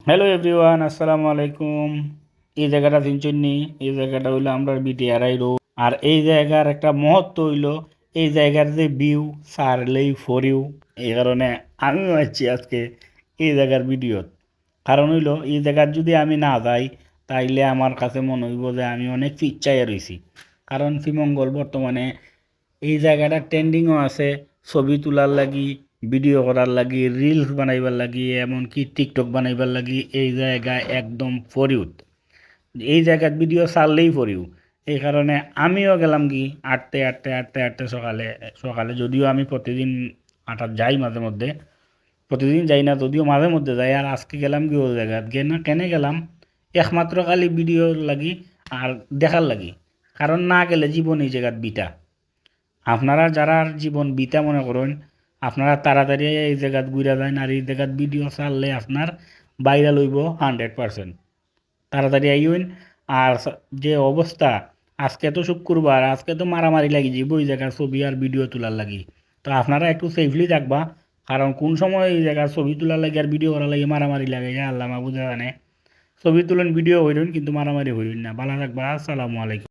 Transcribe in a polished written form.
Hello everyone, আসসালামু আলাইকুম। এই জায়গাটা চিনচুননি, এই জায়গাটা হইলো আমরা বিটিআরআই রোড। আর এই জায়গার একটা মহত্ব হইলো এই জায়গার যে ভিউ সারলেই ফর ইউ। এই কারণে আমিও আছি আজকে এই জায়গার ভিডিওত। কারণ হইলো এই জায়গার যদি আমি না যাই তাইলে আমার কাছে মনে হইব যে আমি অনেক পিচ্চাইয়া রইছি। কারণ শ্রীমঙ্গল বর্তমানে এই জায়গাটা ট্রেন্ডিংও আছে ছবি তোলার লাগি, ভিডিও করার লাগি, রিলস বানাইবার লাগি, এমনকি টিকটক বানাইবার লাগি এই জায়গা একদম ফর ইউ। এই জায়গার ভিডিও ছাড়লেই ফর ইউ। এই কারণে আমিও গেলাম কি আটতে সকালে সকালে যদিও আমি প্রতিদিন আটাত যাই মাঝে মধ্যে, প্রতিদিন যাই না যদিও মাঝে মধ্যে যাই। আর আজকে গেলাম কি ও জায়গাত না কেনে গেলাম একমাত্র খালি ভিডিওর লাগি আর দেখার লাগি। কারণ না গেলে জীবন এই জায়গাত বিটা। আপনারা যারা জীবন বিতা মনে করেন আপনারা তাড়াতাড়ি এই জায়গাত ঘুরে যান আর এই জায়গাত ভিডিও ছাড়লে আপনার ভাইরাল হইব 100%। তাড়াতাড়ি আইন। আর যে অবস্থা আজকে তো শুক্রবার, আজকে তো মারামারি লাগি যাইব এই জায়গার ছবি আর ভিডিও তোলার লাগি। তো আপনারা একটু সেফলি থাকবা, কারণ কোন সময় এই জায়গার ছবি তোলার লাগে আর ভিডিও করার লাগে মারামারি লাগে আল্লাহ মাহবুদা জানে। ছবি তুলেন ভিডিও হইলেন কিন্তু মারামারি হইলেন না। ভালো থাকবা, আসসালামু আলাইকুম।